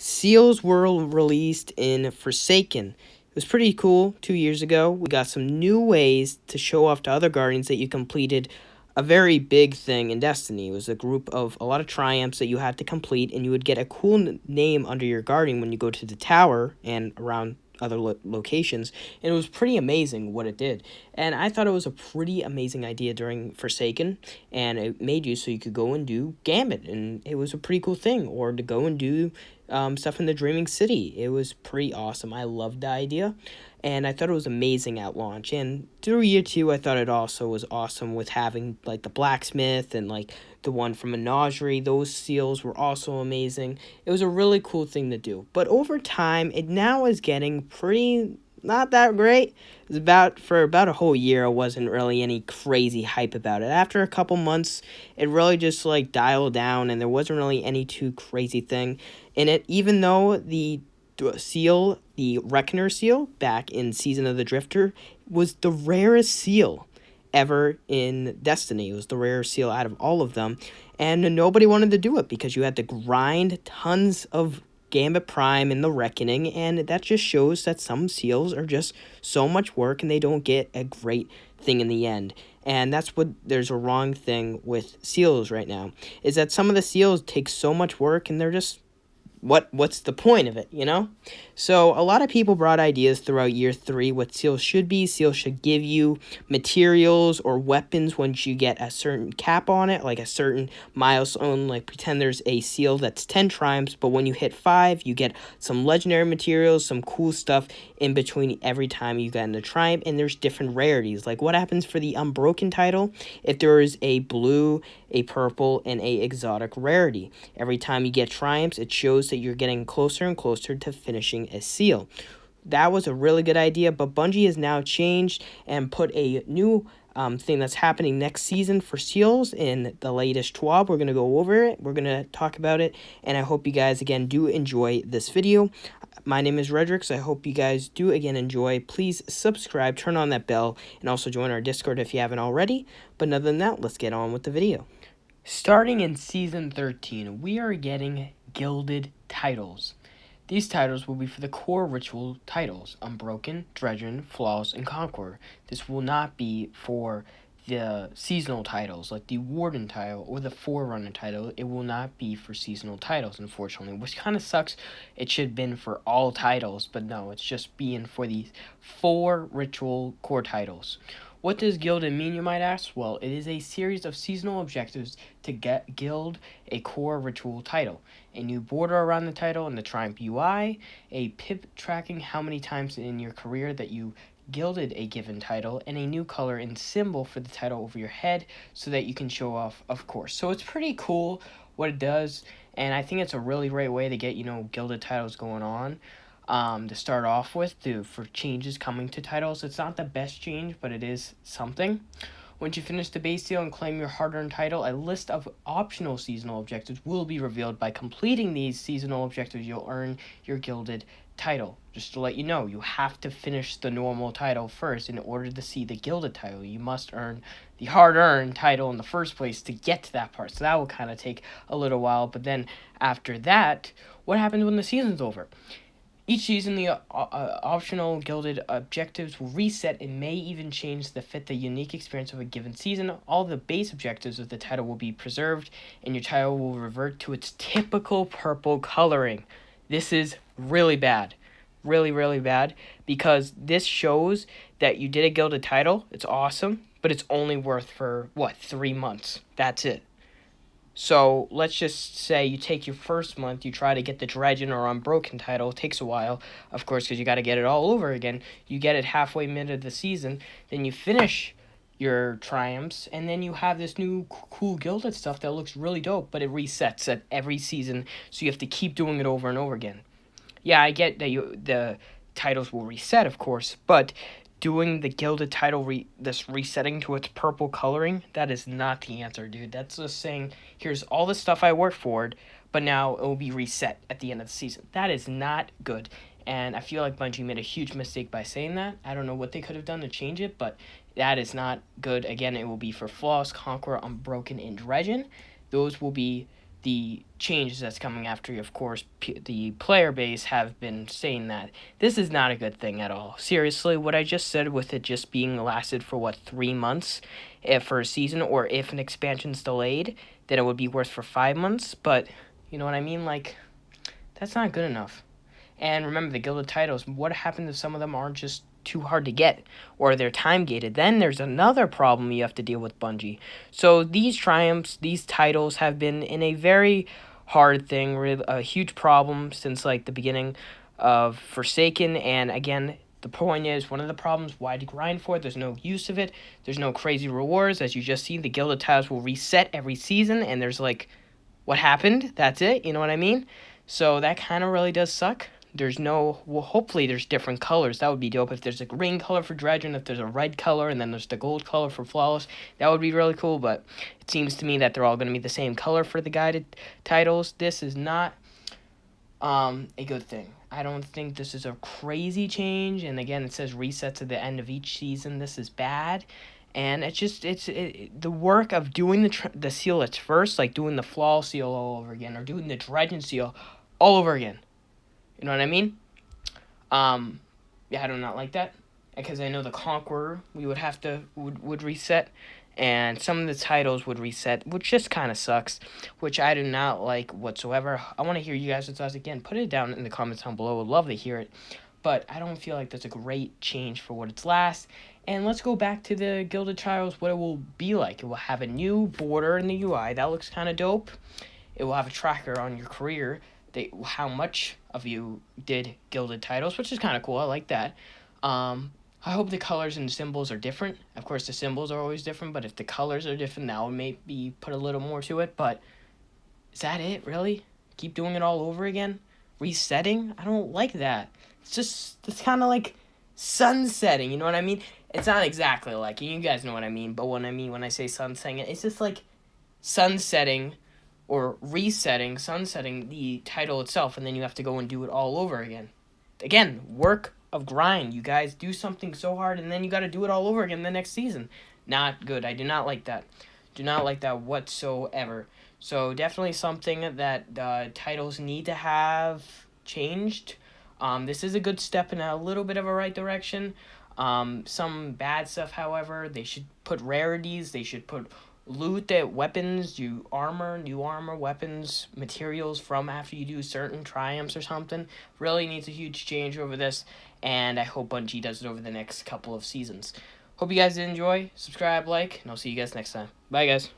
Seals were released in Forsaken. It was pretty cool 2 years ago. We got some new ways to show off to other Guardians that you completed a very big thing in Destiny. It was a group of a lot of triumphs that you had to complete, and you would get a cool name under your Guardian when you go to the tower and around other locations. And it was pretty amazing what it did. And I thought it was a pretty amazing idea during Forsaken, and it made you so you could go and do Gambit, and it was a pretty cool thing. Or to go and do stuff in the Dreaming City. It was pretty awesome. I loved the idea, and I thought it was amazing at launch. And through year two, I thought it also was awesome with having like the blacksmith and like the one from Menagerie. Those seals were also amazing. It was a really cool thing to do. But over time, it now is getting pretty not that great. It was for about a whole year, it wasn't really any crazy hype about it. After a couple months, it really just like dialed down, and there wasn't really any too crazy thing in it. Even though the seal, the Reckoner seal, back in Season of the Drifter, was the rarest seal ever in Destiny. It was the rarest seal out of all of them, and nobody wanted to do it because you had to grind tons of Gambit Prime in the Reckoning, and that just shows that some seals are just so much work and they don't get a great thing in the end. And that's what there's a wrong thing with seals right now, is that some of the seals take so much work and they're just what's the point of it, you know? So a lot of people brought ideas throughout year three what seals should be. Seals should give you materials or weapons once you get a certain cap on it, like a certain milestone. Like pretend there's a seal that's 10 triumphs, but when you hit 5, you get some legendary materials, some cool stuff in between every time you get in the triumph, and there's different rarities. Like what happens for the Unbroken title if there is a blue, a purple, and a exotic rarity. Every time you get triumphs, it shows that you're getting closer and closer to finishing a seal. That was a really good idea, but Bungie has now changed and put a new thing that's happening next season for seals in the latest TWAB. We're going to go over it. We're going to talk about it, and I hope you guys, again, do enjoy this video. My name is Redrix. I hope you guys do, again, enjoy. Please subscribe, turn on that bell, and also join our Discord if you haven't already. But other than that, let's get on with the video. Starting in Season 13, we are getting gilded titles. These titles will be for the core ritual titles: Unbroken, Dredgen, Flawless, and Conqueror. This will not be for the seasonal titles, like the Warden title or the Forerunner title. It will not be for seasonal titles, unfortunately, which kind of sucks. It should have been for all titles, but no, it's just being for these 4 ritual core titles. What does Gilded mean, you might ask? Well, it is a series of seasonal objectives to gild a core ritual title. A new border around the title in the Triumph UI, a pip tracking how many times in your career that you gilded a given title, and a new color and symbol for the title over your head so that you can show off, of course. So it's pretty cool what it does, and I think it's a really great way to get, gilded titles going on. To start off with, for changes coming to titles. It's not the best change, but it is something. Once you finish the base seal and claim your hard-earned title, a list of optional seasonal objectives will be revealed. By completing these seasonal objectives, you'll earn your gilded title. Just to let you know, you have to finish the normal title first in order to see the gilded title. You must earn the hard-earned title in the first place to get to that part. So that will kind of take a little while. But then after that, what happens when the season's over? Each season, the optional gilded objectives will reset and may even change to fit the unique experience of a given season. All the base objectives of the title will be preserved, and your title will revert to its typical purple coloring. This is really bad. Really, really bad, because this shows that you did a gilded title. It's awesome, but it's only worth for, 3 months. That's it. So let's just say you take your first month, you try to get the Dredgen or Unbroken title. It takes a while, of course, because you got to get it all over again. You get it halfway mid of the season, then you finish your triumphs, and then you have this new cool gilded stuff that looks really dope, but it resets at every season, so you have to keep doing it over and over again. Yeah, I get that the titles will reset, of course, but doing the gilded title, this resetting to its purple coloring, that is not the answer, dude. That's just saying, here's all the stuff I worked for, but now it will be reset at the end of the season. That is not good, and I feel like Bungie made a huge mistake by saying that. I don't know what they could have done to change it, but that is not good. Again, it will be for Flawless, Conqueror, Unbroken, and Dredgen. Those will be the changes that's coming after you. Of course, the player base have been saying that this is not a good thing at all. Seriously, what I just said with it just being lasted for 3 months, if for a season, or if an expansion's delayed, then it would be worth for 5 months. But you know what I mean? Like, that's not good enough. And remember, the Gilded titles, what happens if some of them aren't just too hard to get, or they're time gated? Then there's another problem you have to deal with, Bungie. So these triumphs, these titles have been in a very hard thing, a huge problem since like the beginning of Forsaken. And again, the point is, one of the problems, why to grind for it? There's no use of it. There's no crazy rewards. As you just seen, the Gilded titles will reset every season, and there's like, what happened? That's it. You know what I mean? So that kind of really does suck. There's no, well, hopefully there's different colors. That would be dope. If there's a green color for Dredge, and if there's a red color, and then there's the gold color for Flawless, that would be really cool. But it seems to me that they're all going to be the same color for the guided titles. This is not a good thing. I don't think this is a crazy change. And again, it says resets at the end of each season. This is bad. And it's just, the work of doing the seal at first, like doing the Flawless seal all over again, or doing the Dredge seal all over again. You know what I mean? Yeah, I do not like that, because I know the Conqueror we would have to would reset, and some of the titles would reset, which just kind of sucks, which I do not like whatsoever. I want to hear you guys' thoughts. Again, put it down in the comments down below. Would love to hear it, but I don't feel like that's a great change for what it's last. And let's go back to the Gilded Trials, what it will be like. It will have a new border in the UI. That looks kind of dope. It will have a tracker on your career, how much of you did Gilded titles, which is kind of cool. I like that. I hope the colors and symbols are different. Of course, the symbols are always different, but if the colors are different, that would maybe put a little more to it. But is that it, really? Keep doing it all over again? Resetting? I don't like that. It's kind of like sunsetting, you know what I mean? It's not exactly like, you guys know what I mean, but what I mean when I say sunsetting, it's just like sunsetting, or sunsetting the title itself, and then you have to go and do it all over again. Again, work of grind. You guys do something so hard, and then you got to do it all over again the next season. Not good. I do not like that. Do not like that whatsoever. So definitely something that titles need to have changed. This is a good step in a little bit of a right direction. Some bad stuff, however, they should put rarities. They should put loot that weapons, new armor, weapons, materials from after you do certain triumphs or something. Really needs a huge change over this, and I hope Bungie does it over the next couple of seasons. Hope you guys did enjoy. Subscribe, like, and I'll see you guys next time. Bye, guys.